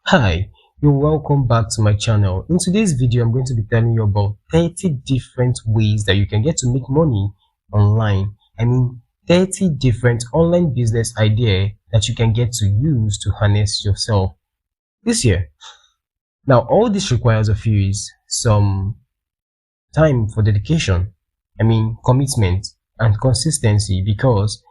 Hi, you're welcome back to my channel. In today's video, I'm going to be telling you about 30 different ways that you can get to make money online. 30 different online business ideas that you can get to use to harness yourself this year. Now, all this requires of you is some time for dedication, commitment and consistency, because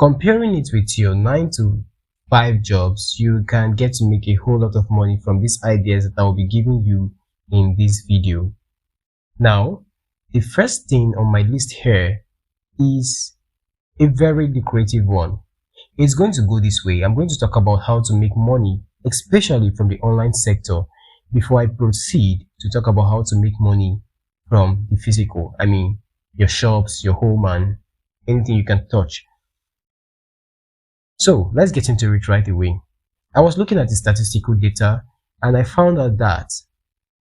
comparing it with your 9 to 5 jobs, you can get to make a whole lot of money from these ideas that I will be giving you in this video. Now, the first thing on my list here is a very lucrative one. It's going to go this way. I'm going to talk about how to make money, especially from the online sector, before I proceed to talk about how to make money from the physical. Your shops, your home, and anything you can touch. So let's get into it right away. I was looking at the statistical data and I found out that,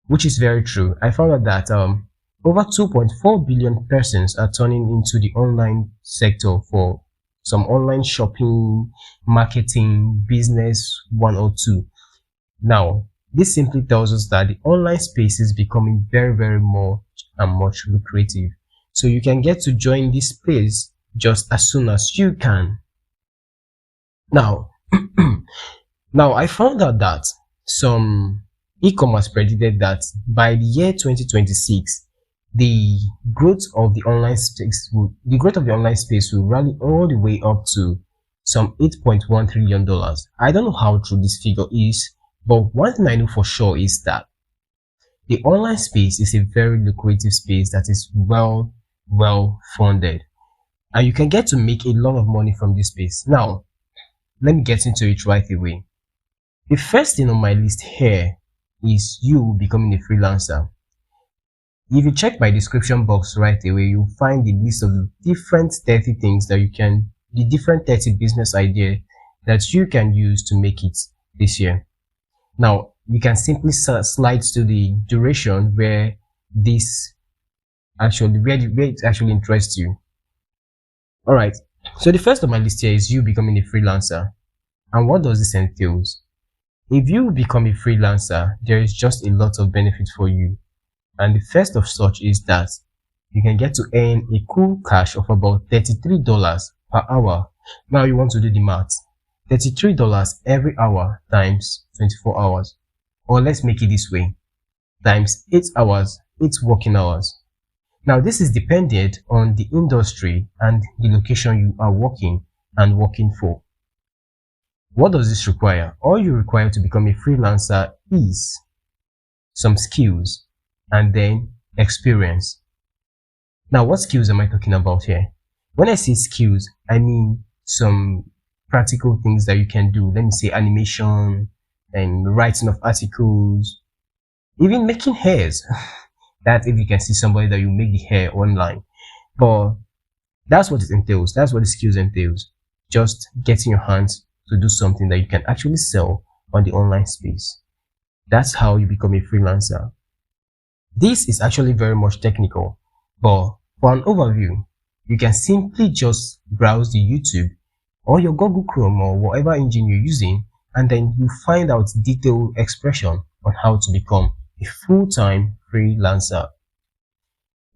which is very true, I found out that over 2.4 billion persons are turning into the online sector for some online shopping, marketing, business 102. Now, this simply tells us that the online space is becoming very, very more and much lucrative. So you can get to join this space just as soon as you can. Now, I found out that some e-commerce predicted that by the year 2026, the growth of the online space will rally all the way up to some $8.1 trillion. I don't know how true this figure is, but one thing I know for sure is that the online space is a very lucrative space that is well funded, and you can get to make a lot of money from this space. Now, let me get into it right away. The first thing on my list here is you becoming a freelancer. If you check my description box right away, you'll find the list of the different 30 things that the different 30 business ideas that you can use to make it this year. Now, you can simply slide to the duration where it actually interests you. Alright, so the first on my list here is you becoming a freelancer. And what does this entail? If you become a freelancer, there is just a lot of benefit for you. And the first of such is that you can get to earn a cool cash of about $33 per hour. Now you want to do the math. $33 every hour times 24 hours. Or let's make it this way. Times 8 hours, 8 working hours. Now this is dependent on the industry and the location you are working for. What does this require? All you require to become a freelancer is some skills and then experience. Now, what skills am I talking about here? When I say skills, I mean some practical things that you can do. Let me say animation and writing of articles, even making hairs. That if you can see somebody that you make the hair online. But that's what it entails. That's what the skills entails. Just getting your hands to do something that you can actually sell on the online space. That's how you become a freelancer. This is actually very much technical, but for an overview, you can simply just browse the YouTube or your Google Chrome or whatever engine you're using, and then you find out detailed expression on how to become a full-time freelancer.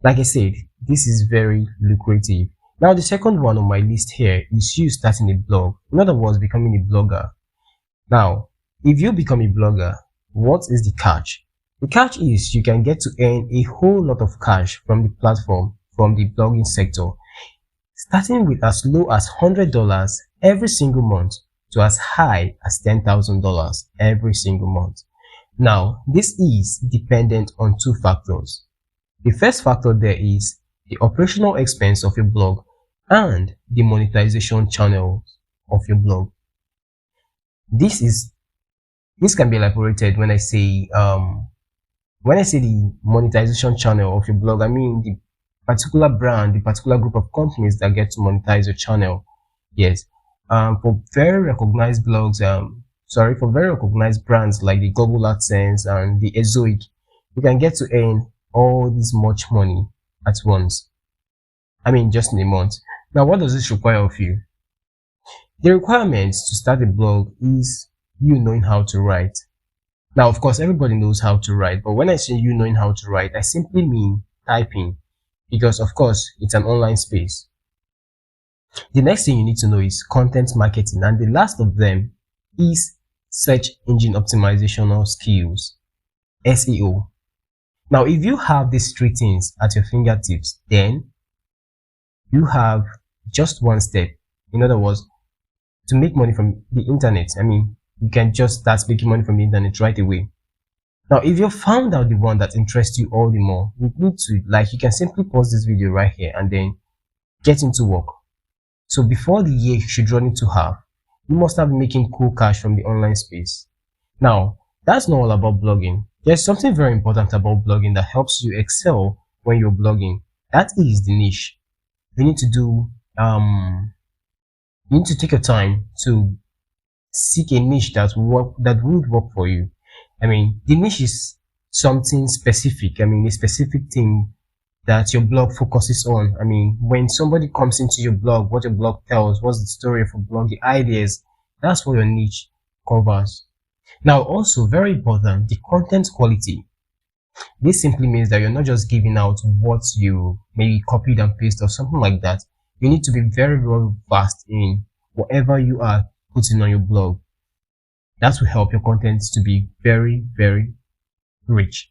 Like I said, this is very lucrative. Now, the second one on my list here is you starting a blog. In other words, becoming a blogger. Now, if you become a blogger, what is the catch? The catch is you can get to earn a whole lot of cash from the platform, from the blogging sector, starting with as low as $100 every single month to as high as $10,000 every single month. Now, this is dependent on two factors. The first factor there is the operational expense of your blog and the monetization channel of your blog. This can be elaborated when I say the monetization channel of your blog. I mean the particular brand, the particular group of companies that get to monetize your channel. Yes, for very recognized blogs, for very recognized brands like the Google AdSense and the Ezoic, you can get to earn all this much money at once. Just in a month. Now, what does this require of you? The requirements to start a blog is you knowing how to write. Now, of course, everybody knows how to write, but when I say you knowing how to write, I simply mean typing, because of course, it's an online space. The next thing you need to know is content marketing, and the last of them is search engine optimization skills, SEO. Now, if you have these three things at your fingertips, then you have just one step. In other words, to make money from the internet. I mean, you can just start making money from the internet right away. Now, if you found out the one that interests you all the more, you need to, you can simply pause this video right here and then get into work. So before the year should run into half, you must have been making cool cash from the online space. Now, that's not all about blogging. There's something very important about blogging that helps you excel when you're blogging. That is the niche. You need to do, you need to take your time to seek a niche that would work for you. I mean, the niche is something specific. I mean, a specific thing that your blog focuses on. I mean, when somebody comes into your blog, what your blog tells, what's the story of your blog, the ideas, that's what your niche covers. Now, also very important, the content quality. This simply means that you're not just giving out what you maybe copied and pasted or something like that. You need to be very, very vast in whatever you are putting on your blog. That will help your content to be very, very rich,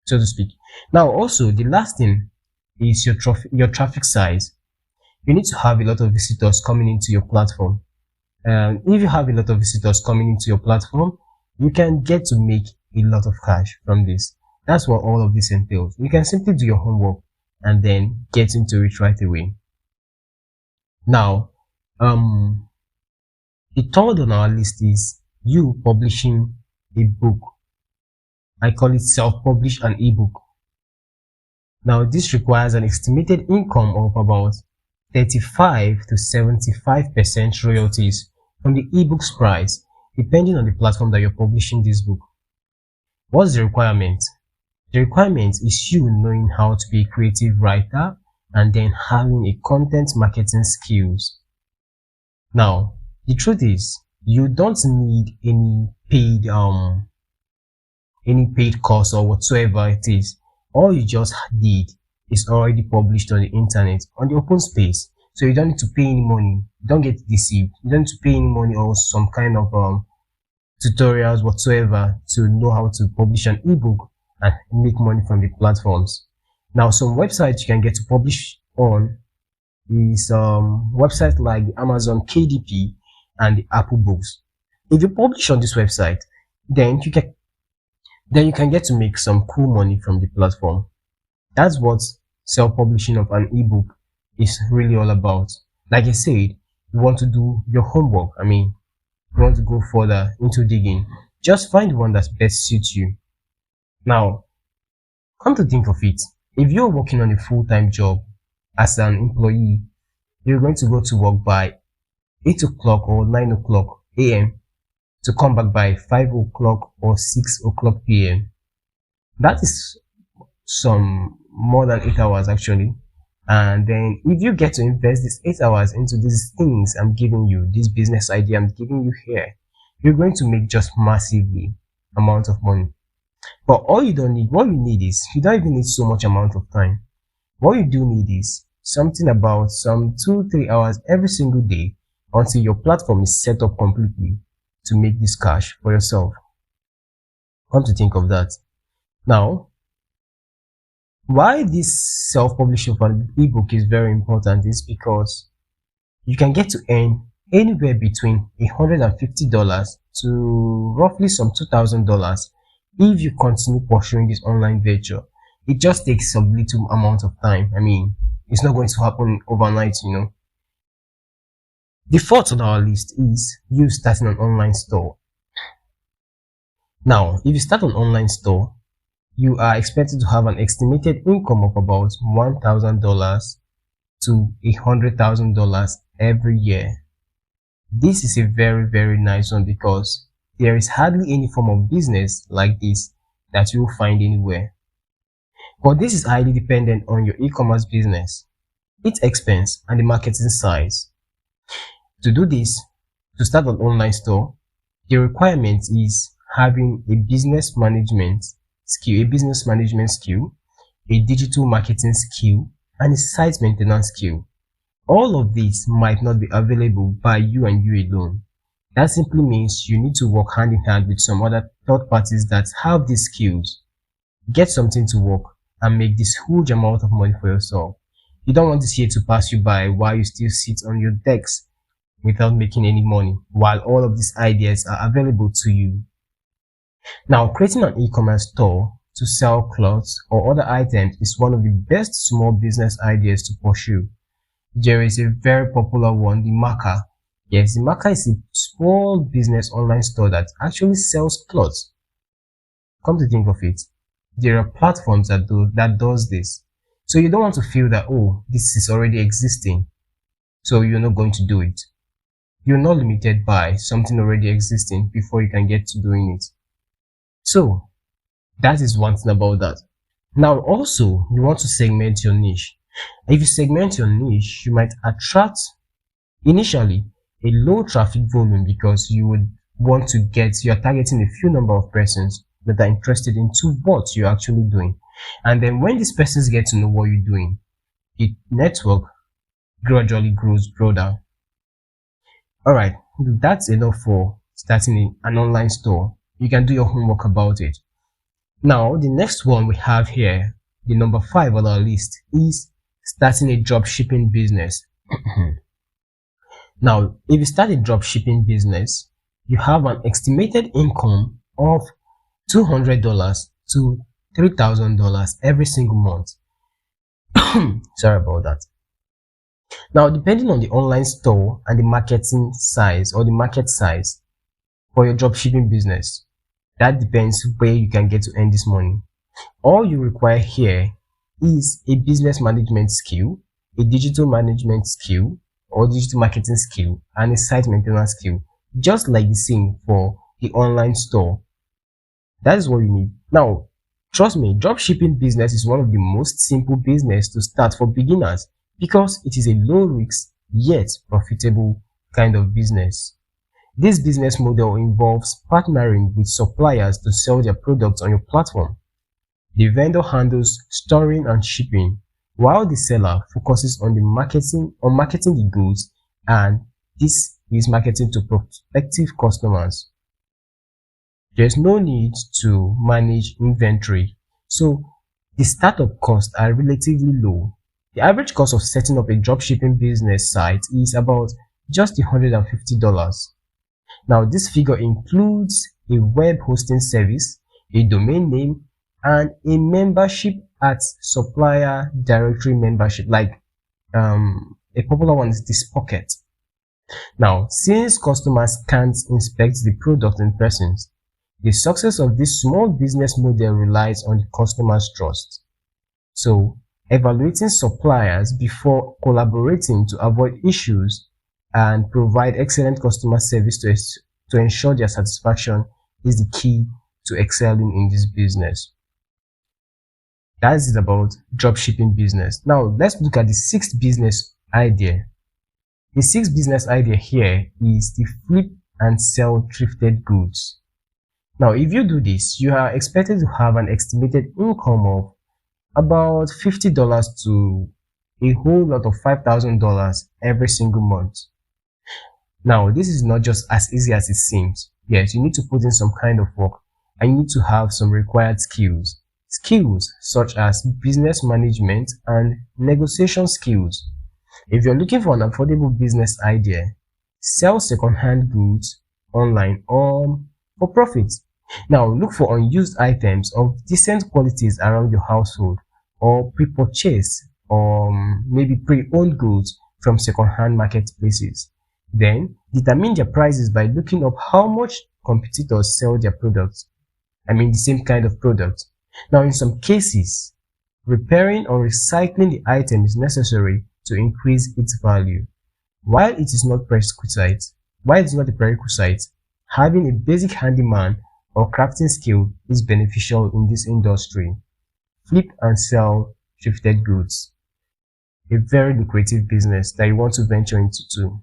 so to speak. Now, also, the last thing is your traffic size. You need to have a lot of visitors coming into your platform. If you have a lot of visitors coming into your platform, you can get to make a lot of cash from this. That's what all of this entails. You can simply do your homework and then get into it right away. Now, the third on our list is you publishing a book. I call it self-publish an ebook. Now, this requires an estimated income of about 35 to 75% royalties from the ebook's price, depending on the platform that you're publishing this book. What's the requirement? The requirement is you knowing how to be a creative writer and then having a content marketing skills. Now, the truth is, you don't need any paid course or whatsoever it is. All you just did is already published on the internet, on the open space. So you don't need to pay any money. Don't get deceived. You don't need to pay any money or some kind of tutorials whatsoever to know how to publish an ebook and make money from the platforms. Now, some websites you can get to publish on is websites like the Amazon KDP and the Apple Books. If you publish on this website, then you can get to make some cool money from the platform. That's what self-publishing of an ebook is really all about. Like I said, you want to do your homework. I mean, you want to go further into digging. Just find one that best suits you. Now, come to think of it, if you're working on a full-time job as an employee, you're going to go to work by 8 o'clock or 9 o'clock a.m. to come back by 5 o'clock or 6 o'clock p.m. That is some more than 8 hours actually. And then if you get to invest these 8 hours into these things I'm giving you, this business idea I'm giving you here, you're going to make just massively amount of money. But what you need is, you don't even need so much amount of time. What you do need is something about some 2-3 hours every single day until your platform is set up completely to make this cash for yourself. Come to think of that. Now, why this self-publishing of an ebook is very important is because you can get to earn anywhere between $150 to roughly some $2,000 if you continue pursuing this online venture. It just takes some little amount of time. I mean, it's not going to happen overnight, you know. The fourth on our list is you starting an online store. Now, if you start an online store, you are expected to have an estimated income of about $1,000 to $100,000 every year. This is a very, very nice one because there is hardly any form of business like this that you will find anywhere. But this is highly dependent on your e-commerce business, its expense, and the marketing size. To do this, to start an online store, The requirement is having a business management skill, a digital marketing skill, and a site maintenance skill. All of these might not be available by you and you alone. That simply means you need to work hand in hand with some other third parties that have these skills. Get something to work and make this huge amount of money for yourself. You don't want this year to pass you by while you still sit on your decks without making any money, while all of these ideas are available to you. Now, creating an e-commerce store to sell clothes or other items is one of the best small business ideas to pursue. There is a very popular one, the Marker. Yes, the Marker is a small business online store that actually sells clothes. Come to think of it, there are platforms that does this. So you don't want to feel that, oh, this is already existing, so you're not going to do it. You're not limited by something already existing before you can get to doing it. So that is one thing about that. Now also, you want to segment your niche. If you segment your niche, you might attract initially a low traffic volume because you are targeting a few number of persons that are interested into what you're actually doing. And then when these persons get to know what you're doing, the network gradually grows broader. Alright, that's enough for starting an online store. You can do your homework about it. Now, the next one we have here, the number 5 on our list, is starting a dropshipping business. Now, if you start a dropshipping business, you have an estimated income of $200 to $3,000 every single month. Sorry about that. Now, depending on the online store and the marketing size or the market size for your dropshipping business, that depends where you can get to earn this money. All you require here is a business management skill, a digital management skill or digital marketing skill, and a site maintenance skill, just like the same for the online store. That is what you need. Now, trust me, dropshipping business is one of the most simple business to start for beginners because it is a low risk yet profitable kind of business. This business model involves partnering with suppliers to sell their products on your platform. The vendor handles storing and shipping, while the seller focuses on marketing the goods, and this is marketing to prospective customers. There's no need to manage inventory, so the startup costs are relatively low. The average cost of setting up a dropshipping business site is about just $150. Now, this figure includes a web hosting service, a domain name, and a membership at supplier directory membership, like a popular one is this Pocket. Now, since customers can't inspect the product in person, the success of this small business model relies on the customer's trust. So, evaluating suppliers before collaborating to avoid issues and provide excellent customer service to ensure their satisfaction is the key to excelling in this business. That is about dropshipping business. Now, let's look at the 6th business idea. The 6th business idea here is the flip and sell thrifted goods. Now, if you do this, you are expected to have an estimated income of about $50 to a whole lot of $5,000 every single month. Now, this is not just as easy as it seems. Yes, you need to put in some kind of work and you need to have some required skills. Skills such as business management and negotiation skills. If you're looking for an affordable business idea, sell second-hand goods online or for profit. Now, look for unused items of decent qualities around your household, or pre-purchase or maybe pre-owned goods from second-hand marketplaces. Then, determine their prices by looking up how much competitors sell their products. The same kind of product. Now, in some cases, repairing or recycling the item is necessary to increase its value. While it is not a prerequisite, having a basic handyman or crafting skill is beneficial in this industry. Flip and sell thrifted goods. A very lucrative business that you want to venture into too.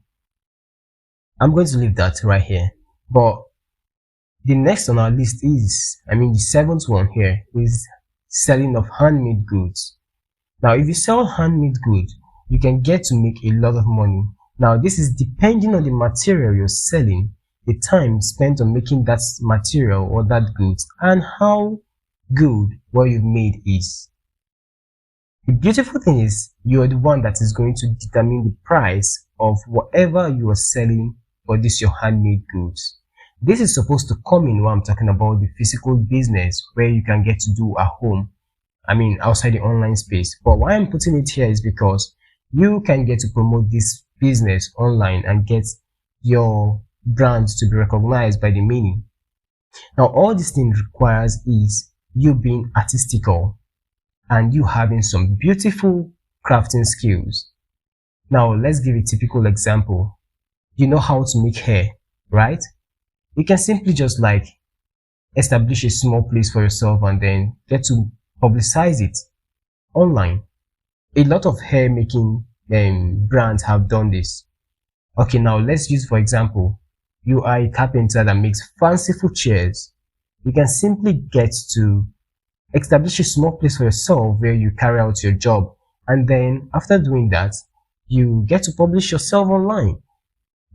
I'm going to leave that right here. But The next on our list is, the seventh one here is selling of handmade goods. Now, if you sell handmade goods, you can get to make a lot of money. Now, this is depending on the material you're selling, the time spent on making that material or that goods, and how good what you've made is. The beautiful thing is you're the one that is going to determine the price of whatever you are selling for this your handmade goods. This is supposed to come in when I'm talking about the physical business where you can get to do at home. Outside the online space. But why I'm putting it here is because you can get to promote this business online and get your brand to be recognized by the many. Now, all this thing requires is you being artistical and you having some beautiful crafting skills. Now, let's give a typical example. You know how to make hair, right? You can simply just establish a small place for yourself and then get to publicize it online. A lot of hair making brands have done this. Okay, now let's use, for example, you are a carpenter that makes fanciful chairs. You can simply get to establish a small place for yourself where you carry out your job, and then after doing that, you get to publish yourself online.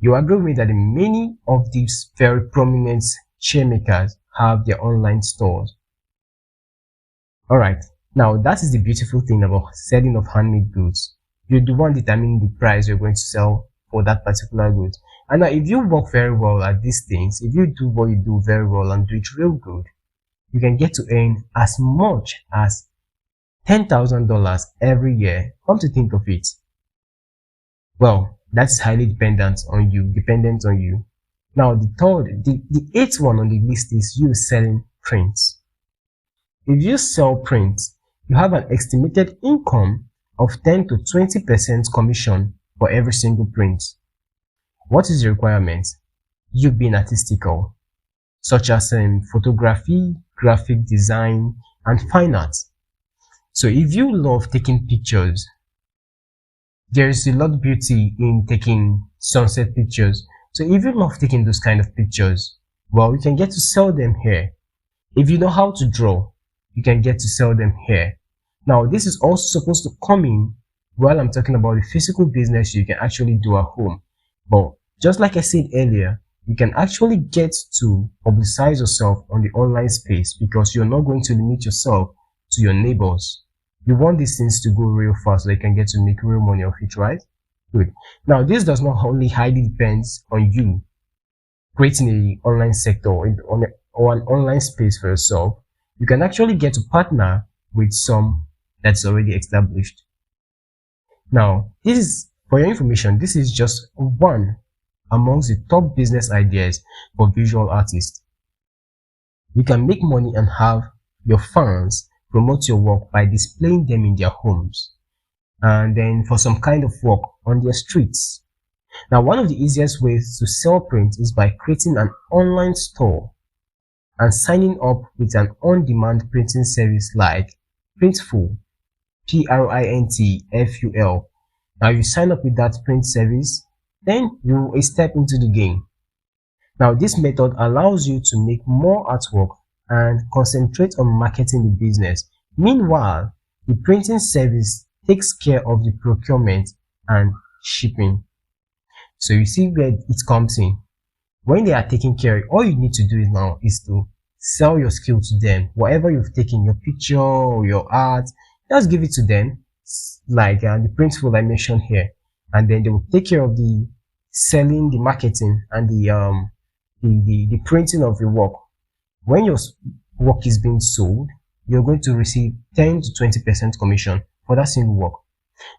You agree with me that many of these very prominent chair makers have their online stores. Alright, now that is the beautiful thing about selling of handmade goods. You're the one determining the price you're going to sell for that particular good. And now if you work very well at these things, if you do what you do very well and do it real good, you can get to earn as much as $10,000 every year. Come to think of it. Well, that's highly dependent on you. Now the eighth one on the list is you selling prints. If you sell prints, you have an estimated income of 10 to 20% commission for every single print. What is the requirement? You being artistical, such as photography, graphic design, and fine art. So if you love taking pictures, there is a lot of beauty in taking sunset pictures. So if you love taking those kind of pictures, well, you can get to sell them here. If you know how to draw, you can get to sell them here. Now, this is also supposed to come in while I'm talking about the physical business you can actually do at home. But just like I said earlier, you can actually get to publicize yourself on the online space because you're not going to limit yourself to your neighbors. You want these things to go real fast so you can get to make real money off it, right? Good. Now, this does not only highly depends on you creating an online sector or an online space for yourself. You can actually get to partner with some that's already established. Now, this is, for your information, this is just one amongst the top business ideas for visual artists. You can make money and have your fans promote your work by displaying them in their homes and then for some kind of work on their streets. Now, one of the easiest ways to sell print is by creating an online store and signing up with an on-demand printing service like Printful, Printful. Now, you sign up with that print service, then you step into the game. Now, this method allows you to make more artwork and concentrate on marketing the business. Meanwhile, the printing service takes care of the procurement and shipping. So you see where it comes in. When they are taking care, all you need to do now is to sell your skill to them. Whatever you've taken, your picture or your art, just give it to them, like the Printful I mentioned here, and then they will take care of the selling, the marketing, and the printing of your work. When your work is being sold, you're going to receive 10 to 20% commission for that single work.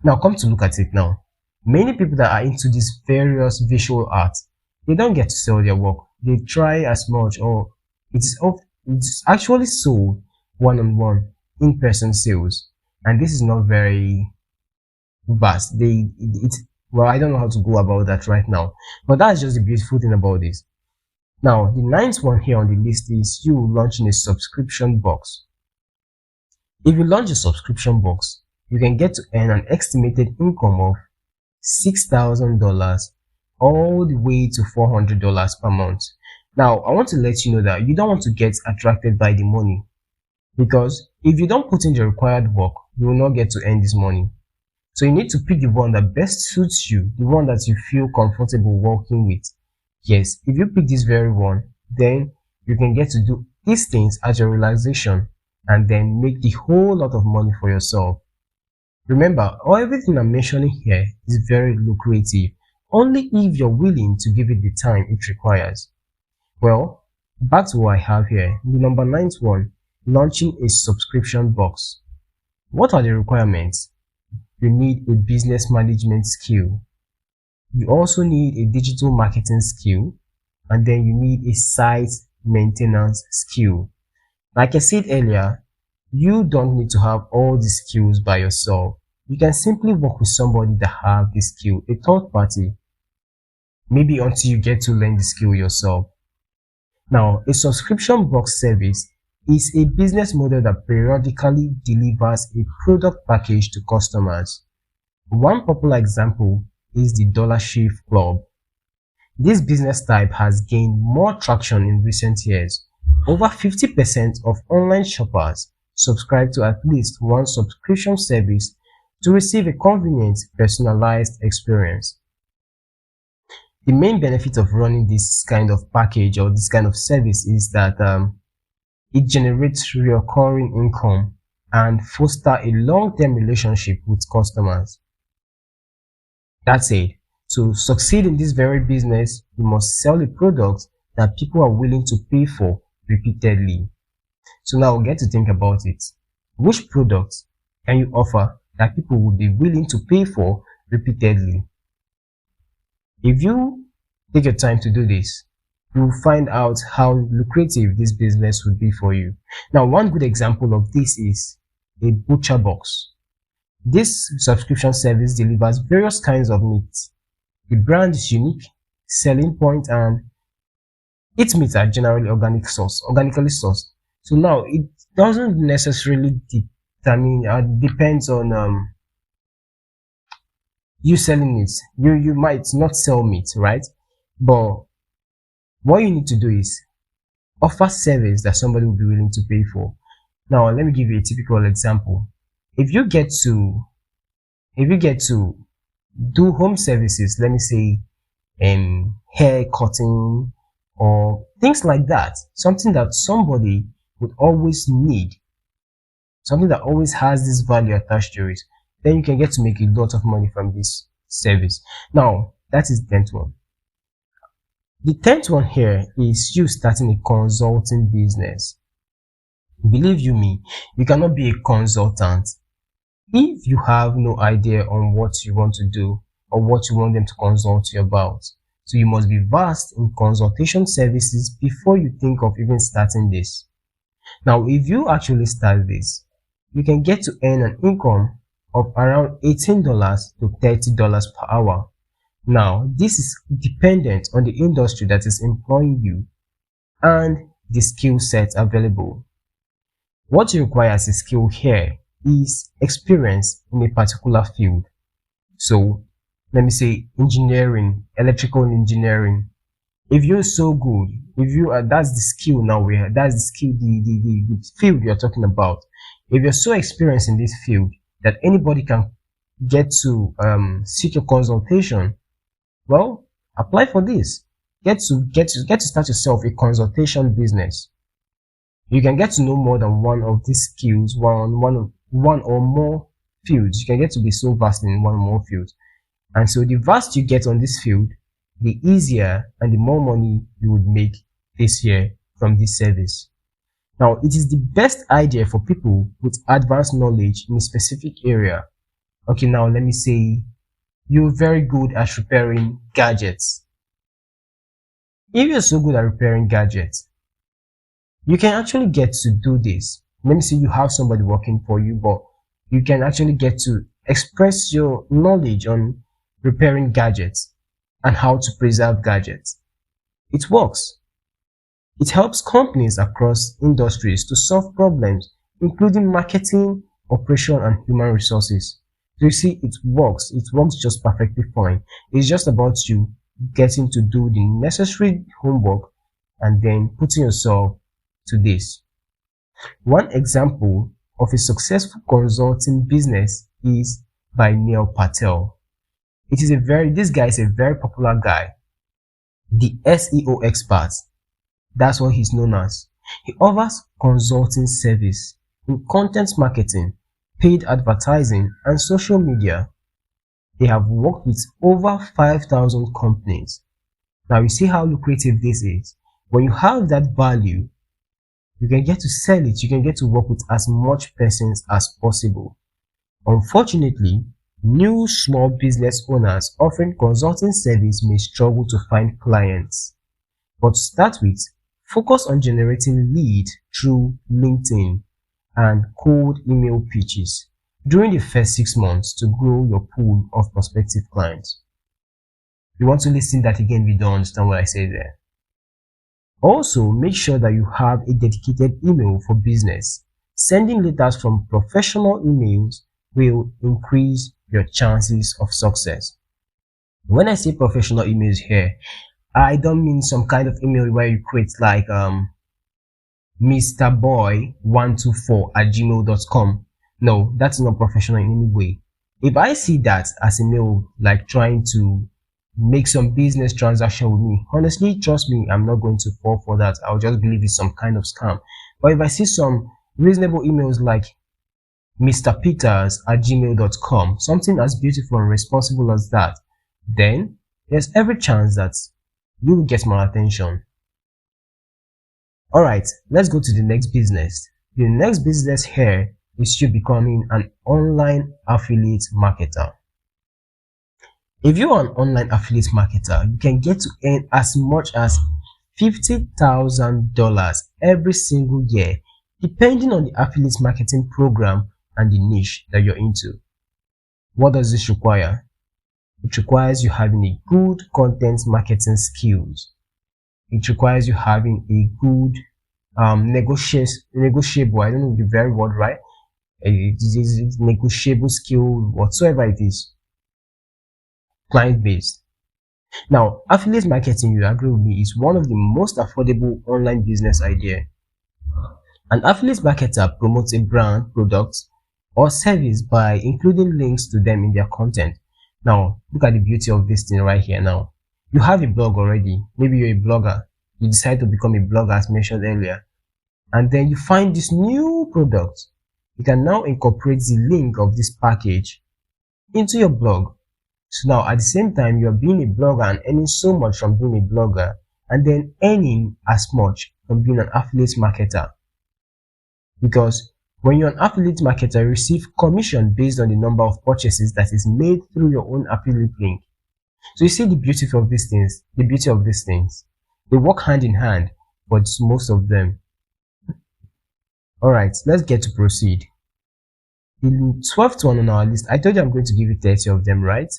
Now, come to look at it now. Many people that are into these various visual art, they don't get to sell their work. They try as much, or it's actually sold one-on-one, in-person sales, and this is not very vast. Well, I don't know how to go about that right now, but that's just the beautiful thing about this. Now, the ninth one here on the list is you launching a subscription box. If you launch a subscription box, you can get to earn an estimated income of $6,000 all the way to $400 per month. Now, I want to let you know that you don't want to get attracted by the money, because if you don't put in the required work, you will not get to earn this money. So you need to pick the one that best suits you, the one that you feel comfortable working with. Yes, if you pick this very one, then you can get to do these things at your realization and then make the whole lot of money for yourself. Remember, everything I'm mentioning here is very lucrative, only if you're willing to give it the time it requires. Well, back to what I have here. The number 9th one, launching a subscription box. What are the requirements? You need a business management skill. You also need a digital marketing skill, and then you need a site maintenance skill. Like I said earlier, you don't need to have all the skills by yourself. You can simply work with somebody that have the skill, a third party, maybe until you get to learn the skill yourself. Now, a subscription box service is a business model that periodically delivers a product package to customers. One popular example is the Dollar Shave Club. This business type has gained more traction in recent years. Over 50% of online shoppers subscribe to at least one subscription service to receive a convenient, personalized experience. The main benefit of running this kind of package or this kind of service is that it generates recurring income and foster a long-term relationship with customers. That's it. To succeed in this very business, you must sell a product that people are willing to pay for repeatedly. So now get to think about it. Which products can you offer that people would be willing to pay for repeatedly? If you take your time to do this, you will find out how lucrative this business would be for you. Now, one good example of this is a butcher box. This subscription service delivers various kinds of meats. The brand is unique, selling point, and its meats are generally organically sourced. So now it doesn't necessarily depends on you selling it. You might not sell meat, right? But what you need to do is offer service that somebody will be willing to pay for. Now let me give you a typical example. If you get to do home services, let me say hair cutting or things like that, something that somebody would always need, something that always has this value attached to it, then you can get to make a lot of money from this service. Now that is the 10th one. The 10th one here is you starting a consulting business. Believe you me, you cannot be a consultant if you have no idea on what you want to do or what you want them to consult you about. So you must be versed in consultation services before you think of even starting this. Now, if you actually start this, you can get to earn an income of around $18 to $30 per hour. Now, this is dependent on the industry that is employing you and the skill set available. What you require as a skill here is experience in a particular field. So, let me say engineering, electrical engineering. If you're so good, if you are, that's the skill now that's the skill, the field you're talking about. If you're so experienced in this field that anybody can get to seek your consultation, well, apply for this. Get to start yourself a consultation business. You can get to know more than one of these skills, one or more fields. You can get to be so vast in one or more fields. And so the vast you get on this field, the easier and the more money you would make this year from this service. Now, it is the best idea for people with advanced knowledge in a specific area. Okay, now let me say you're very good at repairing gadgets. If you're so good at repairing gadgets, you can actually get to do this. Let me say you have somebody working for you, but you can actually get to express your knowledge on repairing gadgets and how to preserve gadgets. It works. It helps companies across industries to solve problems, including marketing, operation, and human resources. So you see, it works. It works just perfectly fine. It's just about you getting to do the necessary homework and then putting yourself to this. One example of a successful consulting business is by Neil Patel. This guy is a very popular guy, the SEO expert. That's what he's known as. He offers consulting service in content marketing, paid advertising, and social media. They have worked with over 5,000 companies. Now you see how lucrative this is. When you have that value, you can get to sell it. You can get to work with as much persons as possible. Unfortunately, new small business owners offering consulting service may struggle to find clients. But to start with, focus on generating leads through LinkedIn and cold email pitches during the first 6 months to grow your pool of prospective clients. You want to listen that again if you don't understand what I say there. Also, make sure that you have a dedicated email for business. Sending letters from professional emails will increase your chances of success. When I say professional emails here, I don't mean some kind of email where you create like mrboy124@gmail.com. No, that's not professional in any way. If I see that as a mail like trying to make some business transaction with me, honestly, trust me, I'm not going to fall for that. I'll just believe it's some kind of scam. But if I see some reasonable emails like mrpeters@gmail.com, something as beautiful and responsible as that, then there's every chance that you will get my attention. Alright, let's go to the next business. The next business here is you becoming an online affiliate marketer. If you are an online affiliate marketer, you can get to earn as much as $50,000 every single year, depending on the affiliate marketing program and the niche that you're into. What does this require? It requires you having a good content marketing skills. It requires you having a good negotiable, I don't know the very word, right? It is negotiable skill, whatsoever it is, client-based. Now, affiliate marketing, you agree with me, is one of the most affordable online business idea. An affiliate marketer promotes a brand, product, or service by including links to them in their content. Now, look at the beauty of this thing right here now. You have a blog already. Maybe you're a blogger. You decide to become a blogger as mentioned earlier. And then you find this new product. You can now incorporate the link of this package into your blog. So now at the same time, you're being a blogger and earning so much from being a blogger, and then earning as much from being an affiliate marketer. Because when you're an affiliate marketer, you receive commission based on the number of purchases that is made through your own affiliate link. So you see the beauty of these things, They work hand in hand, but most of them. Alright, let's get to proceed. The 12th one on our list, I told you I'm going to give you 30 of them, right?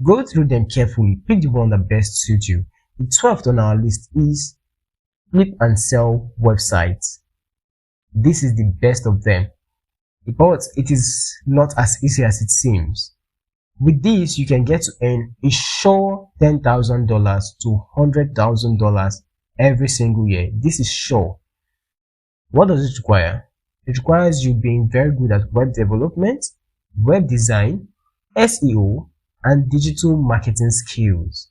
Go through them carefully, pick the one that best suits you. The 12th on our list is flip and sell websites. This is the best of them, but it is not as easy as it seems. With this, you can get to earn a sure $10,000 to $100,000 every single year. This is sure. What does it require? It requires you being very good at web development, web design, SEO, and digital marketing skills.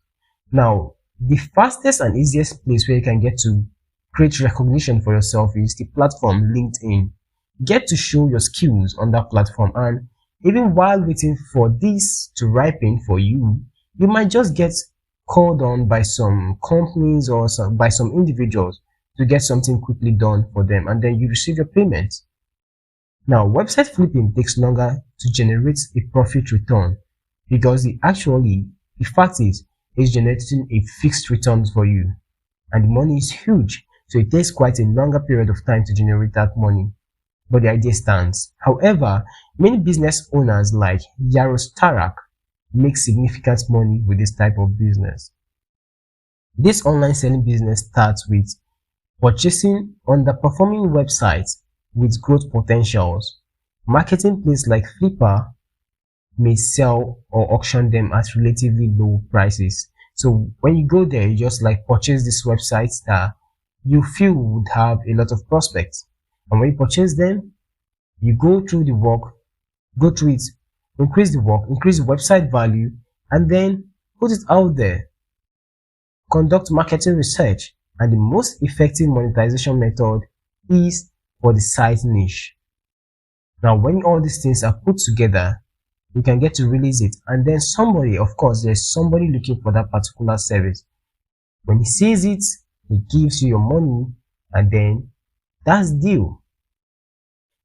Now, the fastest and easiest place where you can get to create recognition for yourself is the platform LinkedIn. Get to show your skills on that platform, and even while waiting for this to ripen for you, you might just get called on by some companies or by some individuals to get something quickly done for them, and then you receive your payment. Now, website flipping takes longer to generate a profit return because the fact is, it's generating a fixed return for you, and the money is huge, so it takes quite a longer period of time to generate that money. But the idea stands. However, many business owners like Yaros Tarak make significant money with this type of business. This online selling business starts with purchasing underperforming websites with growth potentials. Marketplaces like Flipper may sell or auction them at relatively low prices. So when you go there, you just like purchase these websites that you feel would have a lot of prospects. And when you purchase them, you go through the work, go through it, increase the work, increase the website value, and then put it out there. Conduct marketing research, and the most effective monetization method is for the site niche. Now, when all these things are put together, you can get to release it, and then somebody, of course, there's somebody looking for that particular service. When he sees it, he gives you your money, and then that's the deal.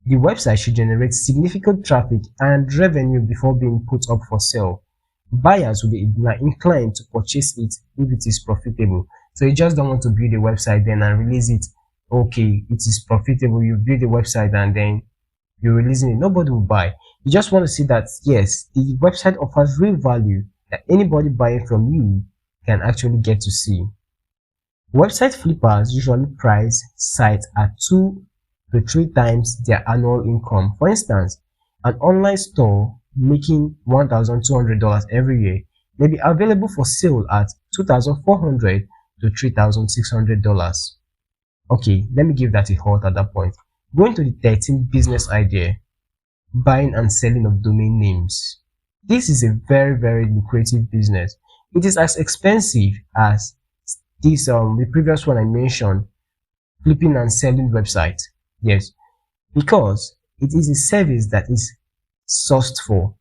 The website should generate significant traffic and revenue before being put up for sale. Buyers will be inclined to purchase it if it is profitable. So you just don't want to build a website then and release it. Okay, it is profitable. You build a website and then you're releasing it. Nobody will buy. You just want to see that, yes, the website offers real value that anybody buying from you can actually get to see. Website flippers usually price sites at 2 to 3 times their annual income. For instance, an online store making $1,200 every year may be available for sale at $2,400 to $3,600. Okay, let me give that a halt at that point. Going to the 13th business idea, buying and selling of domain names. This is a very lucrative business. It is as expensive as this the previous one I mentioned, flipping and selling website. Yes, because it is a service that is sourced for.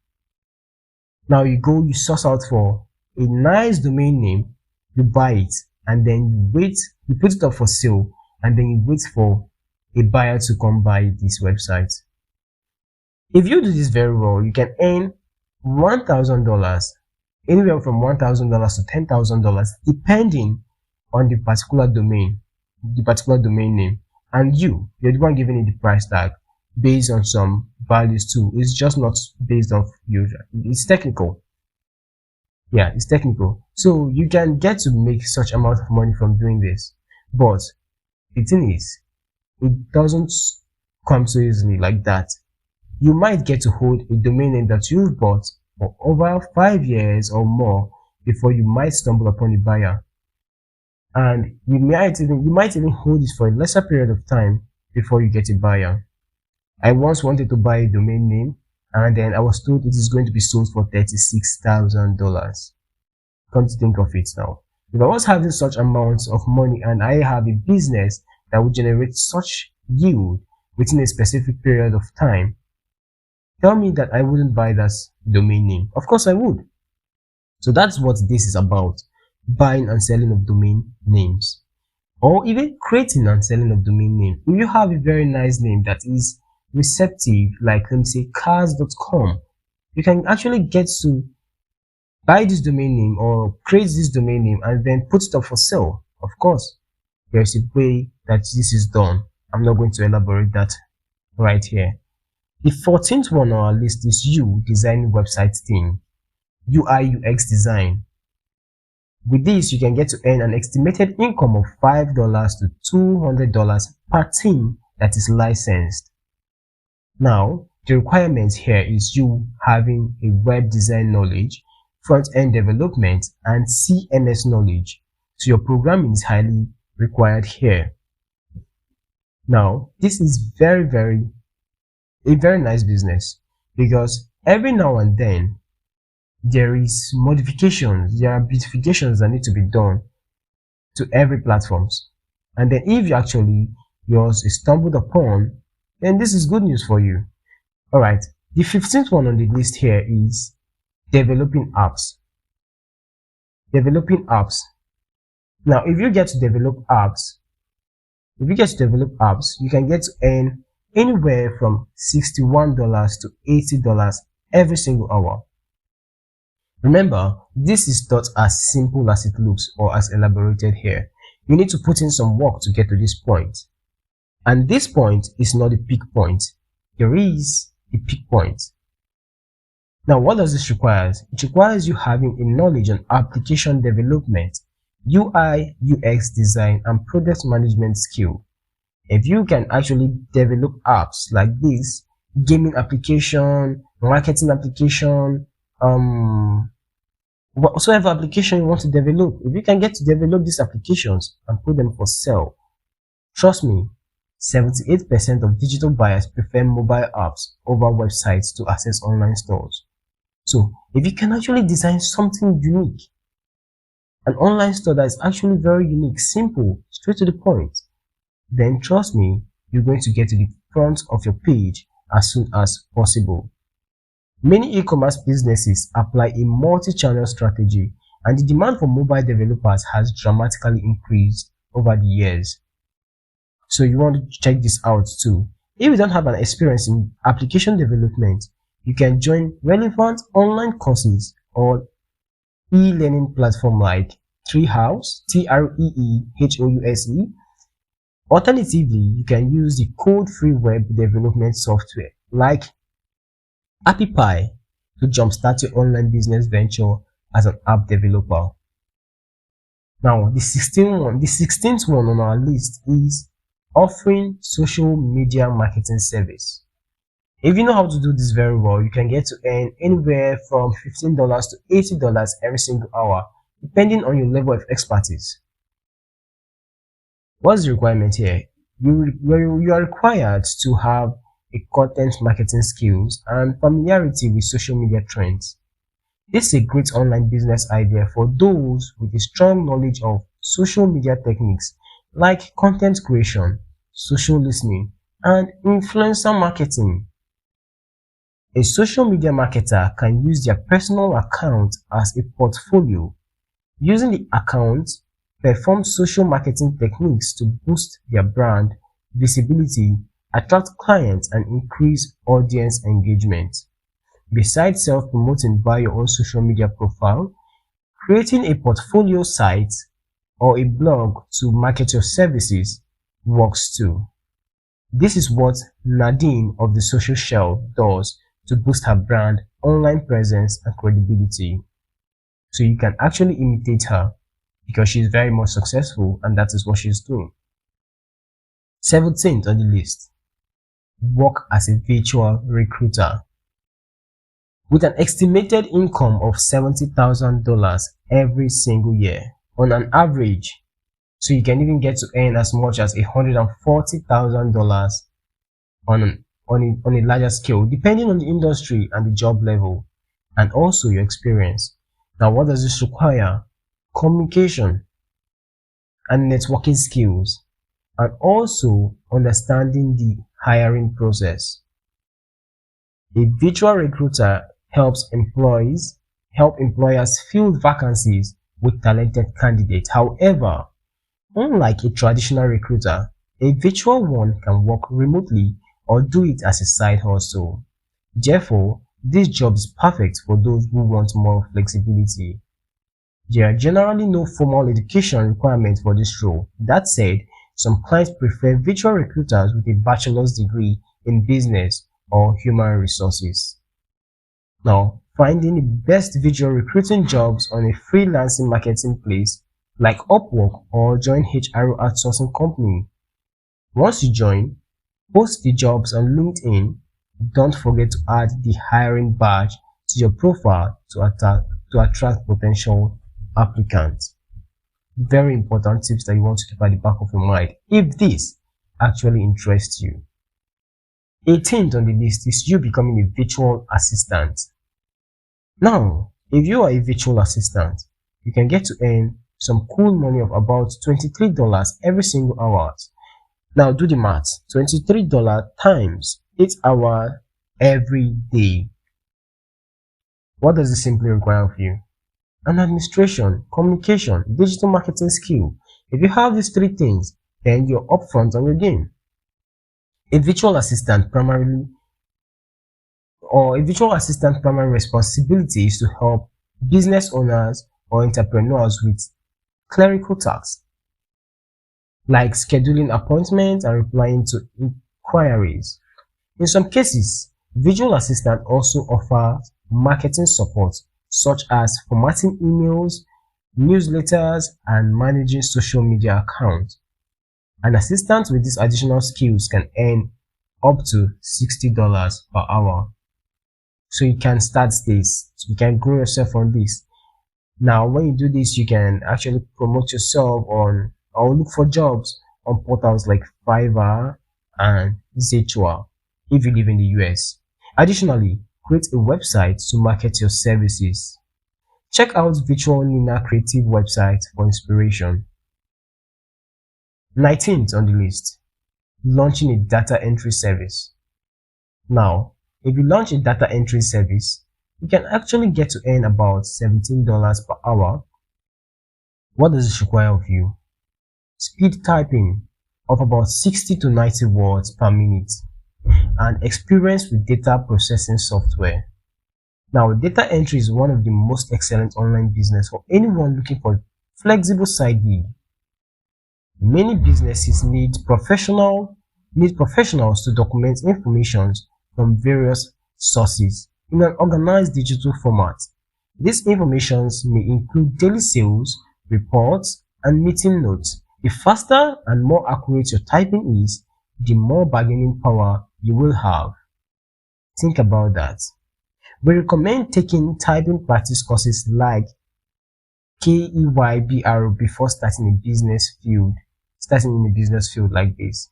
Now you source out for a nice domain name, you buy it, and then you wait, you put it up for sale, and then you wait for a buyer to come buy this website. If you do this very well, you can earn $1,000, anywhere from $1,000 to $10,000, depending on the particular domain name. And you're the one giving it the price tag based on some values too. It's just not based off usual. It's technical. Yeah, it's technical. So you can get to make such amount of money from doing this. But the thing is, it doesn't come so easily like that. You might get to hold a domain name that you've bought for over 5 years or more before you might stumble upon a buyer. And you might even hold it for a lesser period of time before you get a buyer. I once wanted to buy a domain name, and then I was told it is going to be sold for $36,000. Come to think of it now, if I was having such amounts of money and I have a business that would generate such yield within a specific period of time, tell me that I wouldn't buy that domain name. Of course I would. So that's what this is about. Buying and selling of domain names, or even creating and selling of domain name. If you have a very nice name that is receptive, like let me say cars.com, you can actually get to buy this domain name or create this domain name and then put it up for sale. Of course, there's a way that this is done. I'm not going to elaborate that right here. The 14th one on our list is you designing website theme, UI UX design. With this, you can get to earn an estimated income of $5 to $200 per team that is licensed. Now, the requirement here is you having a web design knowledge, front-end development, and CMS knowledge. So your programming is highly required here. Now, this is a very nice business, because every now and then there is modifications, there are beautifications that need to be done to every platforms. And then if yours is stumbled upon, then this is good news for you. Alright, the 15th one on the list here is developing apps. Developing apps. Now, if you get to develop apps, you can get to earn anywhere from $61 to $80 every single hour. Remember, this is not as simple as it looks or as elaborated here. You need to put in some work to get to this point. And this point is not the peak point. There is a peak point. Now, what does this require? It requires you having a knowledge on application development, UI, UX design, and product management skill. If you can actually develop apps like this, gaming application, marketing application, whatsoever application you want to develop, if you can get to develop these applications and put them for sale, Trust me, 78% of digital buyers prefer mobile apps over websites to access online stores. So, if you can actually design something unique, an online store that is actually very unique, simple, straight to the point, then trust me, you're going to get to the front of your page as soon as possible. Many e-commerce businesses apply a multi-channel strategy, and the demand for mobile developers has dramatically increased over the years. So you want to check this out too. If you don't have an experience in application development, you can join relevant online courses or e-learning platform like Treehouse, Treehouse. Alternatively, you can use the code-free web development software like AppyPie to jumpstart your online business venture as an app developer. Now, the 16th one on our list is offering social media marketing service. If you know how to do this very well, you can get to earn anywhere from $15 to $80 every single hour, depending on your level of expertise. What's the requirement here? You are required to have a content marketing skills and familiarity with social media trends. This is a great online business idea for those with a strong knowledge of social media techniques like content creation, social listening, and influencer marketing. A social media marketer can use their personal account as a portfolio. Using the account, perform social marketing techniques to boost their brand visibility, attract clients, and increase audience engagement. Besides self-promoting via your own social media profile, creating a portfolio site or a blog to market your services works too. This is what Nadine of the Social Shell does to boost her brand, online presence, and credibility. So you can actually imitate her because she's very much successful and that is what she's doing. 17th on the list, work as a virtual recruiter. With an estimated income of $70,000 every single year on an average, so you can even get to earn as much as $140,000 on a larger scale, depending on the industry and the job level, and also your experience. Now, what does this require? Communication and networking skills, and also understanding the hiring process. A virtual recruiter helps employers fill vacancies with talented candidates. However, unlike a traditional recruiter, a virtual one can work remotely or do it as a side hustle. Therefore, this job is perfect for those who want more flexibility. There are generally no formal education requirements for this role. That said, some clients prefer virtual recruiters with a bachelor's degree in business or human resources. Now, finding the best virtual recruiting jobs on a freelancing marketplace like Upwork or join HR outsourcing company. Once you join, post the jobs on LinkedIn. Don't forget to add the hiring badge to your profile to attract potential applicants. Very important tips that you want to keep at the back of your mind if this actually interests you. 18th on the list is you becoming a virtual assistant. Now, if you are a virtual assistant, you can get to earn some cool money of about $23 every single hour. Now do the math. $23 times 8 hours every day. What does it simply require of you? An administration, communication, digital marketing skill. If you have these three things, then you're upfront on your game. A virtual assistant primary responsibility is to help business owners or entrepreneurs with clerical tasks like scheduling appointments and replying to inquiries. In some cases, virtual assistants also offer marketing support such as formatting emails, newsletters, and managing social media accounts. An assistant with these additional skills can earn up to $60 per hour. So you can start this. You can grow yourself on this. Now, when you do this, you can actually promote yourself on or look for jobs on portals like Fiverr and Zechua if you live in the US. Additionally, create a website to market your services. Check out Virtual Nina Creative website for inspiration. 19th on the list, launching a data entry service. Now, if you launch a data entry service, you can actually get to earn about $17 per hour. What does this require of you? Speed typing of about 60 to 90 words per minute and experience with data processing software. Now, data entry is one of the most excellent online business for anyone looking for flexible side gig. Many businesses need professionals to document information from various sources in an organized digital format. These informations may include daily sales, reports, and meeting notes. The faster and more accurate your typing is, the more bargaining power you will have. Think about that. We recommend taking typing practice courses like KEYBR before starting in a business field like this.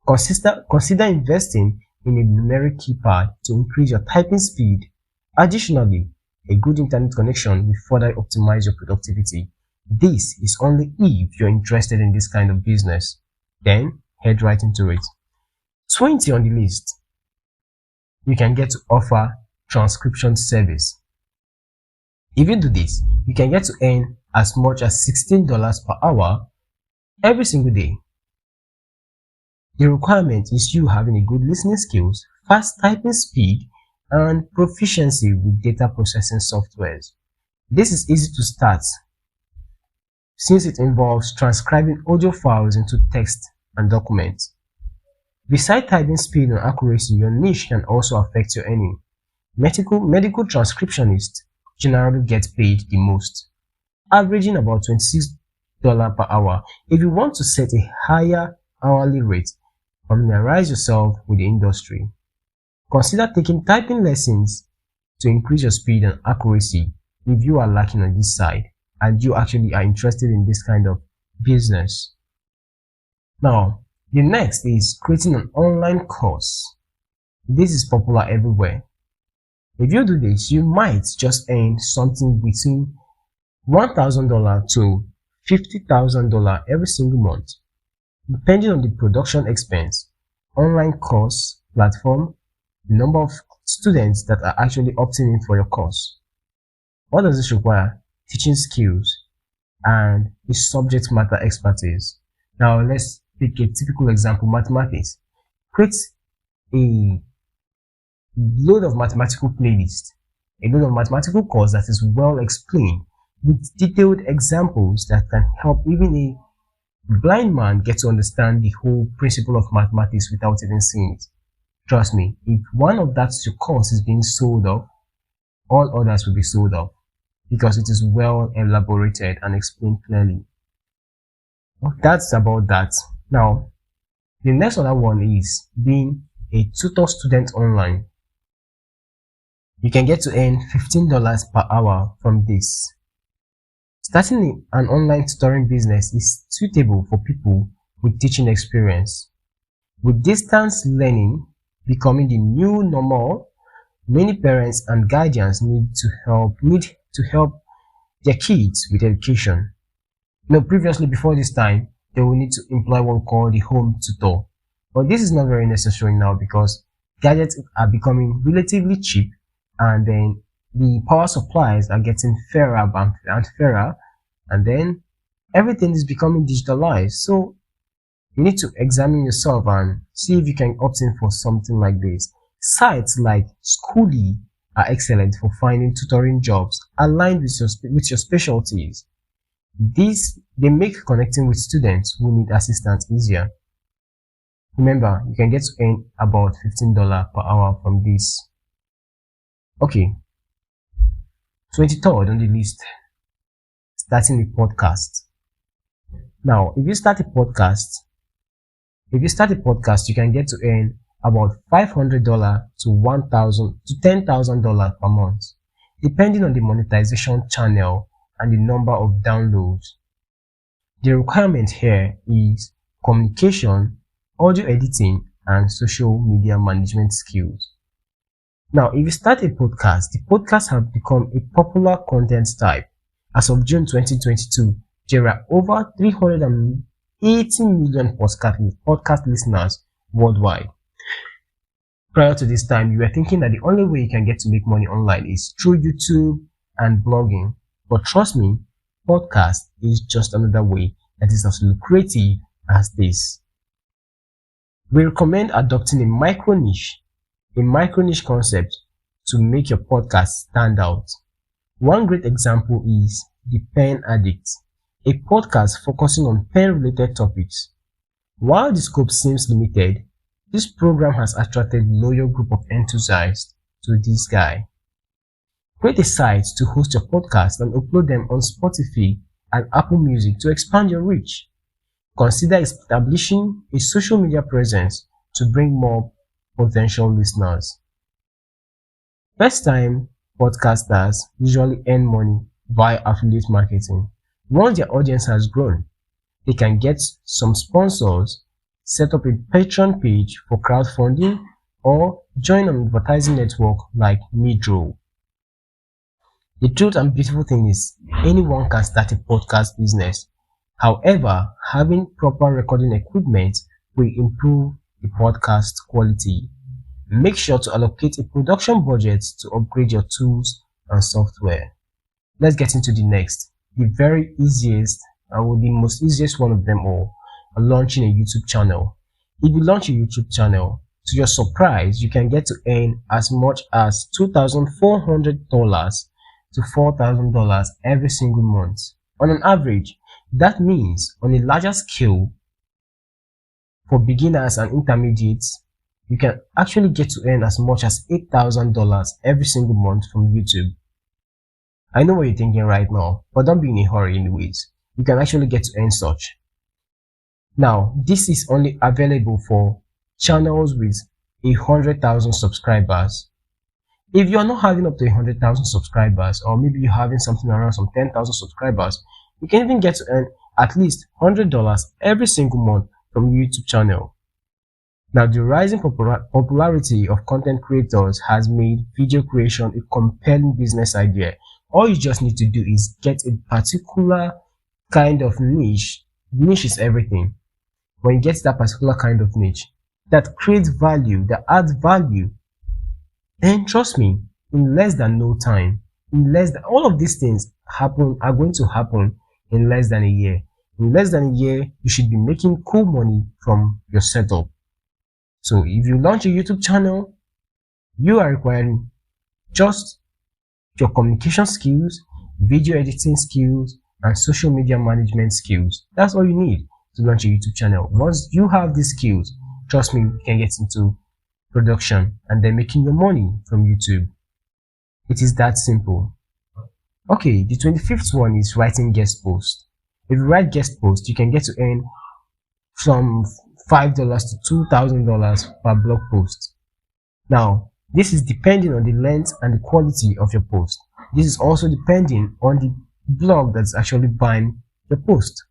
Consider investing in a numeric keypad to increase your typing speed. Additionally, a good internet connection will further optimize your productivity. This is only if you're interested in this kind of business. Then head right into it. 20 on the list, you can get to offer transcription service. If you do this, you can get to earn as much as $16 per hour every single day. The requirement is you having a good listening skills, fast typing speed, and proficiency with data processing softwares. This is easy to start since it involves transcribing audio files into text and documents. Besides typing speed and accuracy, your niche can also affect your earning. Medical transcriptionists generally get paid the most, averaging about $26 per hour. If you want to set a higher hourly rate, familiarize yourself with the industry. Consider taking typing lessons to increase your speed and accuracy if you are lacking on this side and you actually are interested in this kind of business. Now, the next is creating an online course. This is popular everywhere. If you do this, you might just earn something between $1,000 to $50,000 every single month, depending on the production expense, online course platform, the number of students that are actually opting in for your course. What does this require? Teaching skills and the subject matter expertise. Now let's take a typical example, mathematics. Create a load of mathematical playlist, a load of mathematical course that is well explained with detailed examples that can help even a blind man get to understand the whole principle of mathematics without even seeing it. Trust me, if one of that your course is being sold off, all others will be sold off because it is well elaborated and explained clearly. Well, that's about that. Now, the next other one is being a tutor student online. You can get to earn $15 per hour from this. Starting an online tutoring business is suitable for people with teaching experience. With distance learning becoming the new normal, many parents and guardians need to help their kids with education. Previously, before this time, they will need to employ one called the home tutor. But this is not very necessary now because gadgets are becoming relatively cheap, and then the power supplies are getting fairer and fairer, and then everything is becoming digitalized. So you need to examine yourself and see if you can opt in for something like this. Sites like Schooly are excellent for finding tutoring jobs aligned with your specialties. They make connecting with students who need assistance easier. Remember, you can get to earn about $15 per hour from this. Okay, 23rd on the list, starting a podcast. Now, if you start a podcast, you can get to earn about $500 to $1,000 to $10,000 per month, depending on the monetization channel and the number of downloads. The requirement here is communication, audio editing, and social media management skills. Now, if you start a podcast, the podcast have become a popular content type. As of June 2022, there are over 380 million podcast listeners worldwide. Prior to this time, you were thinking that the only way you can get to make money online is through YouTube and blogging. But trust me, podcast is just another way that is as lucrative as this. We recommend adopting a micro niche concept to make your podcast stand out. One great example is The Pen Addict, a podcast focusing on pen-related topics. While the scope seems limited, this program has attracted a loyal group of enthusiasts to this guy. Create a site to host your podcast and upload them on Spotify and Apple Music to expand your reach. Consider establishing a social media presence to bring more potential listeners. First-time podcasters usually earn money via affiliate marketing. Once their audience has grown, they can get some sponsors, set up a Patreon page for crowdfunding, or join an advertising network like Midroll. The truth and beautiful thing is, anyone can start a podcast business. However, having proper recording equipment will improve the podcast quality. Make sure to allocate a production budget to upgrade your tools and software. Let's get into the next, the very easiest and the most easiest one of them all, launching a YouTube channel. If you launch a YouTube channel, to your surprise, you can get to earn as much as $2,400 to $4,000 every single month. On an average, that means on a larger scale, for beginners and intermediates, you can actually get to earn as much as $8,000 every single month from YouTube. I know what you're thinking right now, but don't be in a hurry anyways. You can actually get to earn such. Now, this is only available for channels with 100,000 subscribers. If you're not having up to 100,000 subscribers, or maybe you're having something around some 10,000 subscribers, you can even get to earn at least $100 every single month from your YouTube channel. Now, the rising popularity of content creators has made video creation a compelling business idea. All you just need to do is get a particular kind of niche. Niche is everything. When you get that particular kind of niche that creates value, that adds value, then trust me, in less than no time, all of these things are going to happen in less than a year. In less than a year, you should be making cool money from your setup. So if you launch a YouTube channel, you are requiring just your communication skills, video editing skills, and social media management skills. That's all you need to launch a YouTube channel. Once you have these skills, trust me, you can get into production and then making your money from YouTube. It is that simple. Okay, the 25th one is writing guest posts. If you write guest posts, you can get to earn from $5 to $2,000 per blog post. Now, this is depending on the length and the quality of your post. This is also depending on the blog that's actually buying the post.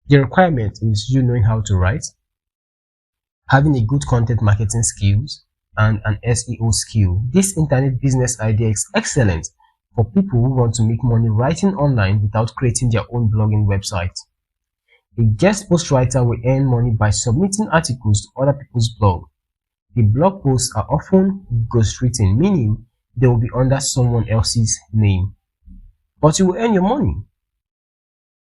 The requirement is you knowing how to write, having a good content marketing skills, and an SEO skill. This internet business idea is excellent for people who want to make money writing online without creating their own blogging website. A guest post writer will earn money by submitting articles to other people's blog. The blog posts are often ghostwritten, meaning they will be under someone else's name, but you will earn your money.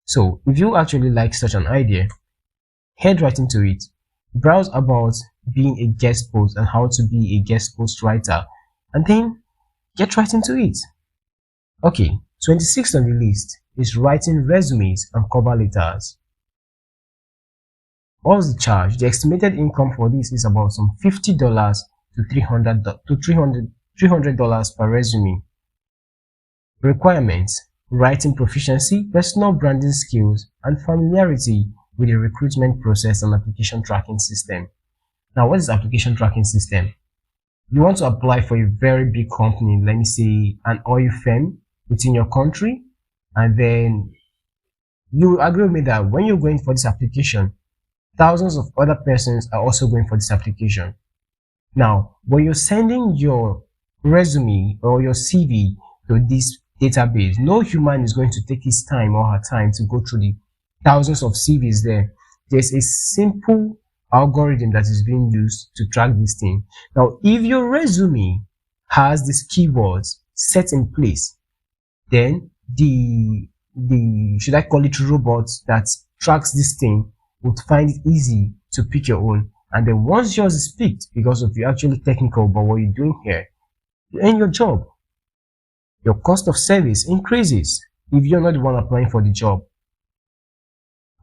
So if you actually like such an idea, head right into it. Browse about being a guest post and how to be a guest post writer, and then get right into it. Okay, 26th on the list is writing resumes and cover letters. What's the charge? The estimated income for this is about some $50 to $300 per resume. Requirements: writing proficiency, personal branding skills, and familiarity with the recruitment process and application tracking system. Now, what is application tracking system? You want to apply for a very big company, let me say an oil firm within your country, and then you agree with me that when you're going for this application, Thousands of other persons are also going for this application. Now, when you're sending your resume or your CV to this database, no human is going to take his time or her time to go through the thousands of CVs there. There's a simple algorithm that is being used to track this thing. Now, if your resume has these keywords set in place, then the should I call it robot that tracks this thing would find it easy to pick your own. And then once yours is picked, because of you actually technical about what you're doing here, you earn your job. Your cost of service increases if you're not the one applying for the job.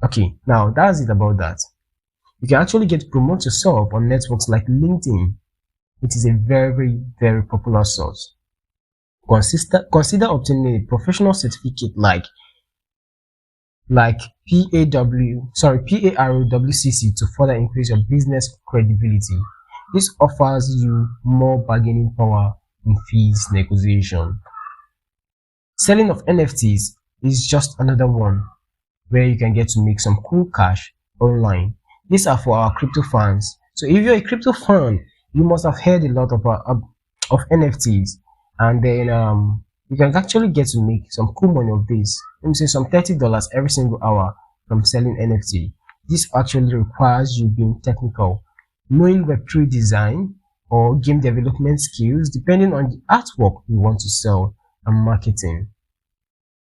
Okay, now that's it about that. You can actually get to promote yourself on networks like LinkedIn. It is a very, very popular source. Consider obtaining a professional certificate like PAROWCC to further increase your business credibility. This offers you more bargaining power in fees negotiation. Selling of NFTs is just another one where you can get to make some cool cash online. These are for our crypto fans. So if you're a crypto fan, you must have heard a lot of NFTs, and then you can actually get to make some cool money of this. Let me say some $30 every single hour from selling NFT. This actually requires you being technical, knowing Web3 design or game development skills, depending on the artwork you want to sell and marketing.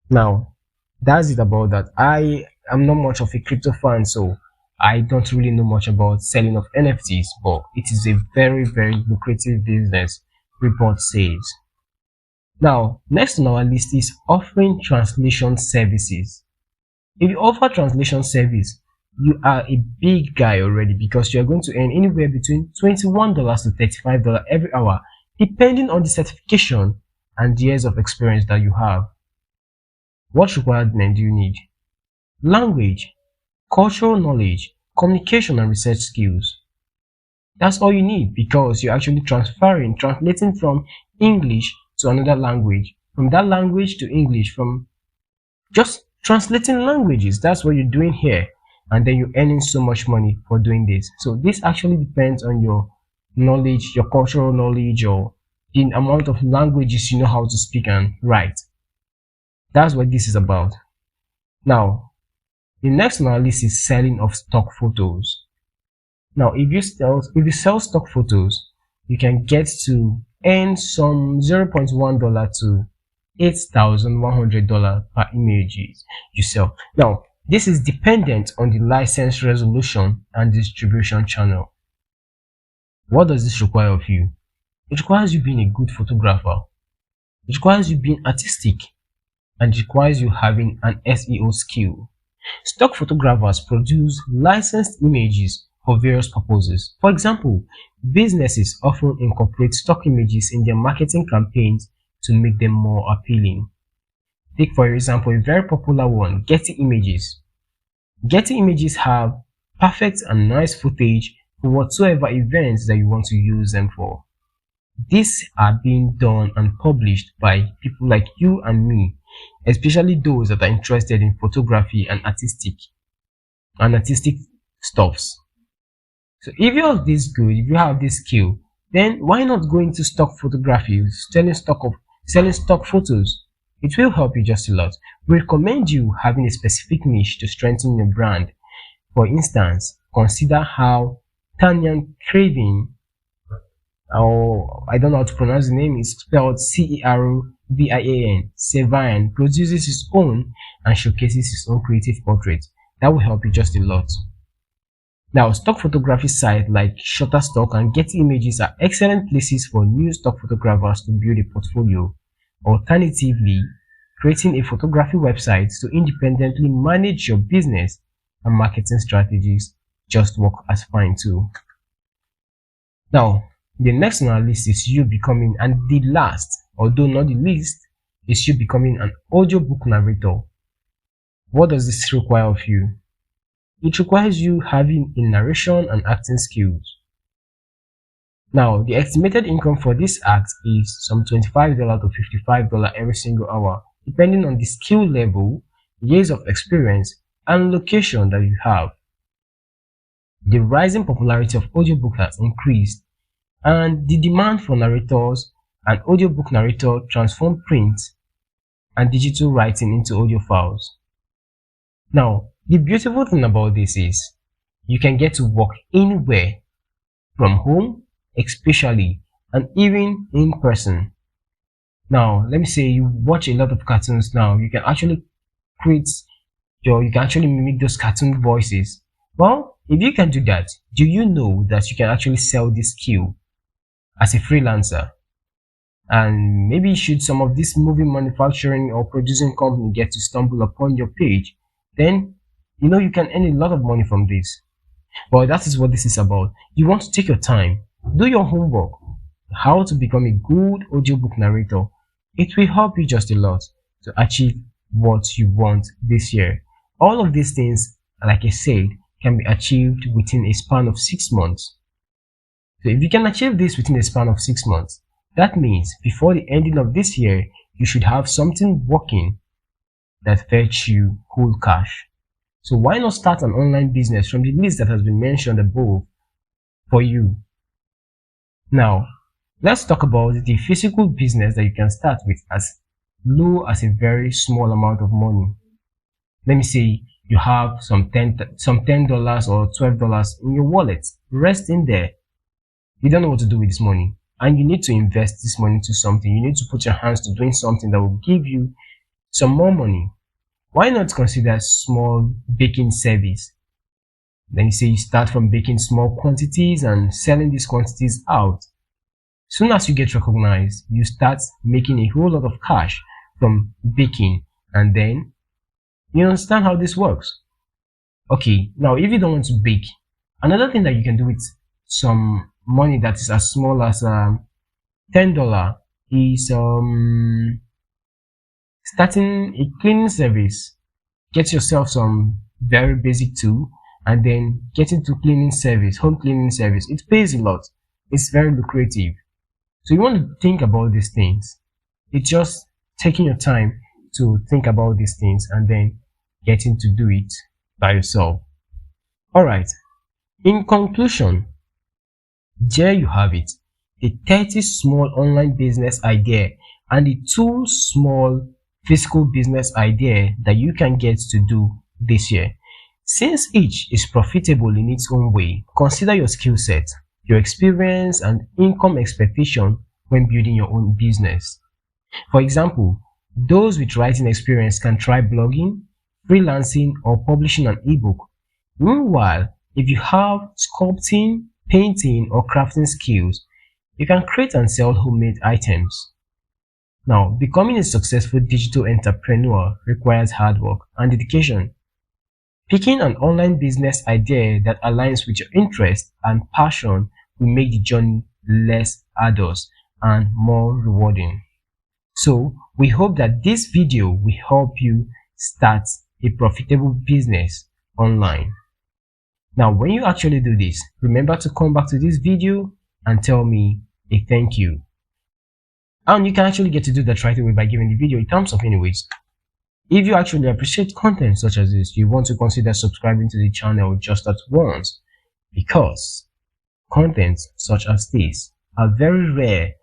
Now, that's it about that. I am not much of a crypto fan, so I don't really know much about selling of NFTs, but it is a very, very lucrative business, report says. Now, next on our list is offering translation services. If you offer translation service, you are a big guy already, because you're going to earn anywhere between $21 to $35 every hour, depending on the certification and years of experience that you have. What requirement do you need? Language, cultural knowledge, communication and research skills. That's all you need, because you're actually translating from English to another language, from that language to English, from just translating languages. That's what you're doing here, and then you're earning so much money for doing this. So this actually depends on your knowledge, your cultural knowledge, or the amount of languages you know how to speak and write. That's what this is about. Now, the next on our list is selling of stock photos. Now, if you sell stock photos, you can get to earn some $0.1 to $8,100 per images you sell. Now, this is dependent on the license resolution and distribution channel. What does this require of you? It requires you being a good photographer. It requires you being artistic, and it requires you having an SEO skill. Stock photographers produce licensed images for various purposes. For example, businesses often incorporate stock images in their marketing campaigns to make them more appealing. Take for example a very popular one, Getty Images. Getty Images have perfect and nice footage for whatsoever events that you want to use them for. These are being done and published by people like you and me, especially those that are interested in photography and artistic stuffs. So if you have this good, if you have this skill, then why not go into stock photography, selling stock photos? It will help you just a lot. We recommend you having a specific niche to strengthen your brand. For instance, consider how Tanyan Craving, or I don't know how to pronounce the name, it's spelled Cervian, Sevian, produces his own and showcases his own creative portrait. That will help you just a lot. Now, stock photography sites like Shutterstock and Getty Images are excellent places for new stock photographers to build a portfolio. Alternatively, creating a photography website to independently manage your business and marketing strategies just work as fine too. Now, the next on our list is you becoming, and the last, although not the least, is you becoming an audiobook narrator. What does this require of you? It requires you having a narration and acting skills. Now, the estimated income for this act is some $25 to $55 every single hour, depending on the skill level, years of experience, and location that you have. The rising popularity of audiobook has increased, and the demand for narrators and audiobook narrator transformed print and digital writing into audio files. Now, the beautiful thing about this is you can get to work anywhere, from home, especially, and even in person. Now, let me say you watch a lot of cartoons now, you can actually you can actually mimic those cartoon voices. Well, if you can do that, do you know that you can actually sell this skill as a freelancer? And maybe should some of this movie manufacturing or producing company get to stumble upon your page, then you can earn a lot of money from this. Well, that is what this is about. You want to take your time, do your homework, how to become a good audiobook narrator. It will help you just a lot to achieve what you want this year. All of these things, like I said, can be achieved within a span of 6 months. So if you can achieve this within a span of 6 months, that means before the ending of this year, you should have something working that fetch you cool cash. So why not start an online business from the list that has been mentioned above for you? Now, let's talk about the physical business that you can start with as low as a very small amount of money. Let me say you have some $10 or $12 in your wallet resting there. You don't know what to do with this money, and you need to invest this money into something. You need to put your hands to doing something that will give you some more money. Why not consider a small baking service? Then you say you start from baking small quantities and selling these quantities out. Soon as you get recognized, you start making a whole lot of cash from baking, and then you understand how this works. Okay, now if you don't want to bake, another thing that you can do with some money that is as small as $10 is starting a cleaning service. Get yourself some very basic tool and then get into cleaning service, home cleaning service. It pays a lot. It's very lucrative. So you want to think about these things. It's just taking your time to think about these things and then getting to do it by yourself. Alright, in conclusion, there you have it, the 30 small online business idea and the 2 small physical business idea that you can get to do this year. Since each is profitable in its own way, consider your skill set, your experience and income expectation when building your own business. For example, those with writing experience can try blogging, freelancing or publishing an ebook. Meanwhile, if you have sculpting, painting or crafting skills, you can create and sell homemade items. Now, becoming a successful digital entrepreneur requires hard work and dedication. Picking an online business idea that aligns with your interest and passion will make the journey less arduous and more rewarding. So, we hope that this video will help you start a profitable business online. Now, when you actually do this, remember to come back to this video and tell me a thank you. And you can actually get to do that right away by giving the video a thumbs up anyways. If you actually appreciate content such as this, you want to consider subscribing to the channel just at once, because content such as this are very rare,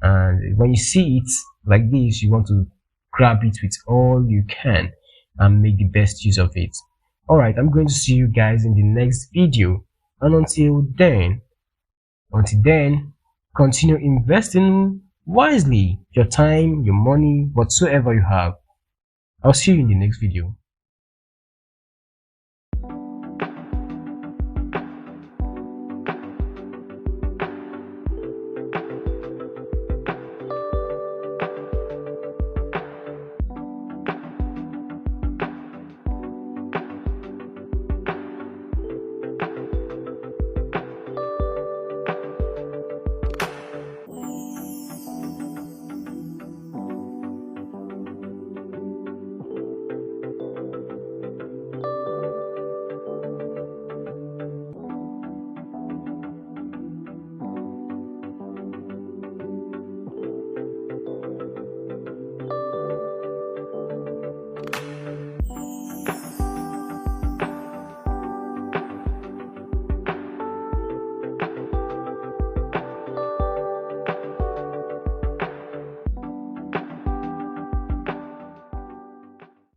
and when you see it like this, you want to grab it with all you can and make the best use of it. Alright, I'm going to see you guys in the next video, and until then, continue investing wisely your time, your money, whatsoever you have. I'll see you in the next video.